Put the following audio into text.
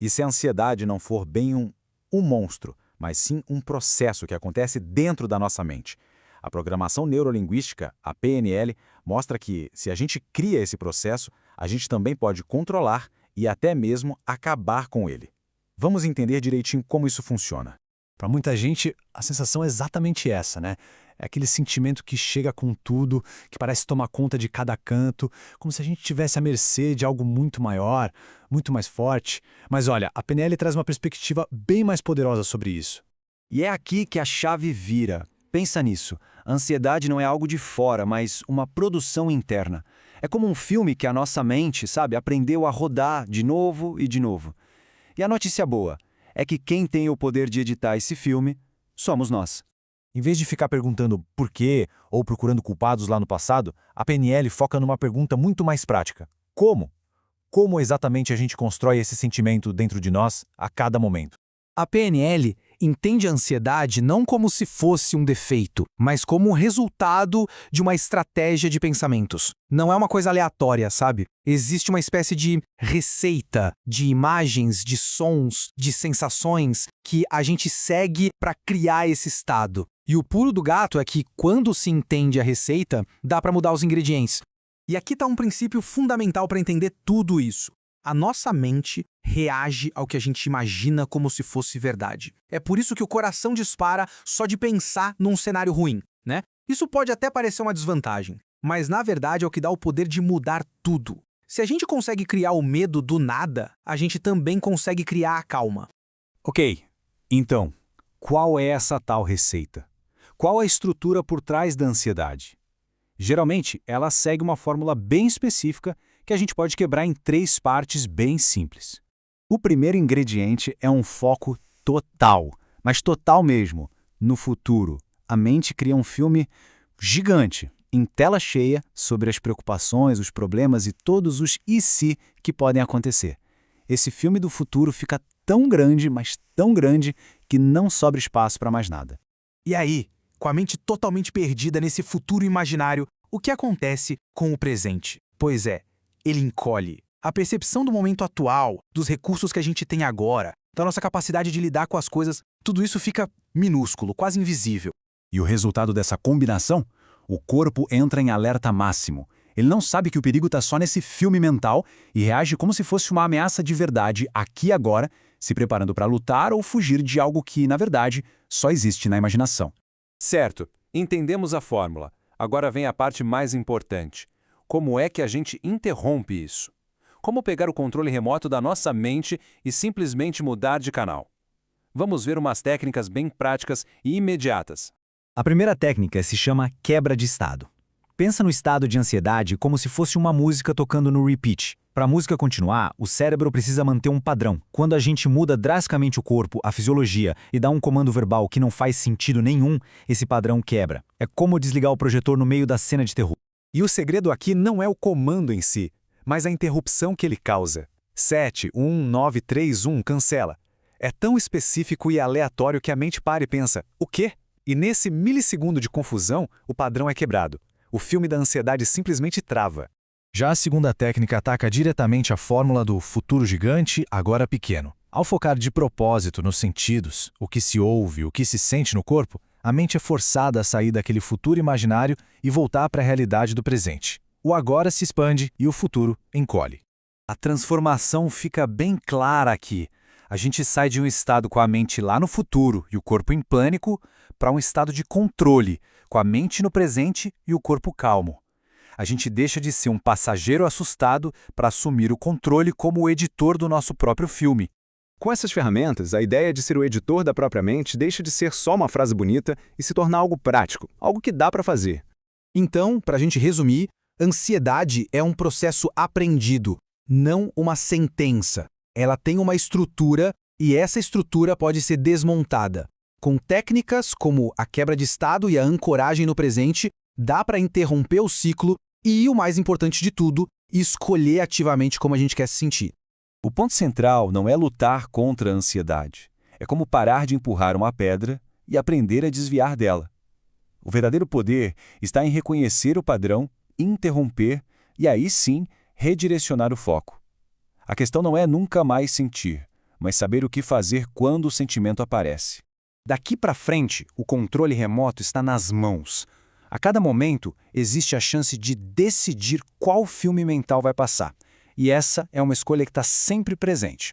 E se a ansiedade não for bem um monstro, mas sim um processo que acontece dentro da nossa mente? A programação neurolinguística, a PNL, mostra que, se a gente cria esse processo, a gente também pode controlar e até mesmo acabar com ele. Vamos entender direitinho como isso funciona. Para muita gente, a sensação é exatamente essa, né? É aquele sentimento que chega com tudo, que parece tomar conta de cada canto, como se a gente estivesse à mercê de algo muito maior, muito mais forte. Mas olha, a PNL traz uma perspectiva bem mais poderosa sobre isso. E é aqui que a chave vira. Pensa nisso. A ansiedade não é algo de fora, mas uma produção interna. É como um filme que a nossa mente, sabe, aprendeu a rodar de novo e de novo. E a notícia boa é que quem tem o poder de editar esse filme somos nós. Em vez de ficar perguntando por quê ou procurando culpados lá no passado, a PNL foca numa pergunta muito mais prática. Como? Como exatamente a gente constrói esse sentimento dentro de nós a cada momento? A PNL entende a ansiedade não como se fosse um defeito, mas como o resultado de uma estratégia de pensamentos. Não é uma coisa aleatória, sabe? Existe uma espécie de receita de imagens, de sons, de sensações que a gente segue para criar esse estado. E o pulo do gato é que, quando se entende a receita, dá para mudar os ingredientes. E aqui está um princípio fundamental para entender tudo isso. A nossa mente reage ao que a gente imagina como se fosse verdade. É por isso que o coração dispara só de pensar num cenário ruim, né? Isso pode até parecer uma desvantagem, mas na verdade é o que dá o poder de mudar tudo. Se a gente consegue criar o medo do nada, a gente também consegue criar a calma. Ok, então, qual é essa tal receita? Qual a estrutura por trás da ansiedade? Geralmente, ela segue uma fórmula bem específica que a gente pode quebrar em 3 partes bem simples. O primeiro ingrediente é um foco total, mas total mesmo, no futuro. A mente cria um filme gigante, em tela cheia, sobre as preocupações, os problemas e todos os e se que podem acontecer. Esse filme do futuro fica tão grande, mas tão grande, que não sobra espaço para mais nada. E aí, com a mente totalmente perdida nesse futuro imaginário, o que acontece com o presente? Pois é, ele encolhe. A percepção do momento atual, dos recursos que a gente tem agora, da nossa capacidade de lidar com as coisas, tudo isso fica minúsculo, quase invisível. E o resultado dessa combinação? O corpo entra em alerta máximo. Ele não sabe que o perigo está só nesse filme mental e reage como se fosse uma ameaça de verdade, aqui e agora, se preparando para lutar ou fugir de algo que, na verdade, só existe na imaginação. Certo, entendemos a fórmula. Agora vem a parte mais importante. Como é que a gente interrompe isso? Como pegar o controle remoto da nossa mente e simplesmente mudar de canal? Vamos ver umas técnicas bem práticas e imediatas. A primeira técnica se chama quebra de estado. Pensa no estado de ansiedade como se fosse uma música tocando no repeat. Para a música continuar, o cérebro precisa manter um padrão. Quando a gente muda drasticamente o corpo, a fisiologia, e dá um comando verbal que não faz sentido nenhum, esse padrão quebra. É como desligar o projetor no meio da cena de terror. E o segredo aqui não é o comando em si, mas a interrupção que ele causa. 71931 cancela. É tão específico e aleatório que a mente para e pensa, o quê? E nesse milissegundo de confusão, o padrão é quebrado. O filme da ansiedade simplesmente trava. Já a segunda técnica ataca diretamente a fórmula do futuro gigante, agora pequeno. Ao focar de propósito nos sentidos, o que se ouve, o que se sente no corpo, a mente é forçada a sair daquele futuro imaginário e voltar para a realidade do presente. O agora se expande e o futuro encolhe. A transformação fica bem clara aqui. A gente sai de um estado com a mente lá no futuro e o corpo em pânico para um estado de controle, com a mente no presente e o corpo calmo. A gente deixa de ser um passageiro assustado para assumir o controle como o editor do nosso próprio filme. Com essas ferramentas, a ideia de ser o editor da própria mente deixa de ser só uma frase bonita e se tornar algo prático, algo que dá para fazer. Então, para a gente resumir, ansiedade é um processo aprendido, não uma sentença. Ela tem uma estrutura e essa estrutura pode ser desmontada. Com técnicas como a quebra de estado e a ancoragem no presente, dá para interromper o ciclo e, o mais importante de tudo, escolher ativamente como a gente quer se sentir. O ponto central não é lutar contra a ansiedade. É como parar de empurrar uma pedra e aprender a desviar dela. O verdadeiro poder está em reconhecer o padrão, interromper e aí sim redirecionar o foco. A questão não é nunca mais sentir, mas saber o que fazer quando o sentimento aparece. Daqui para frente, o controle remoto está nas mãos. A cada momento, existe a chance de decidir qual filme mental vai passar. E essa é uma escolha que está sempre presente.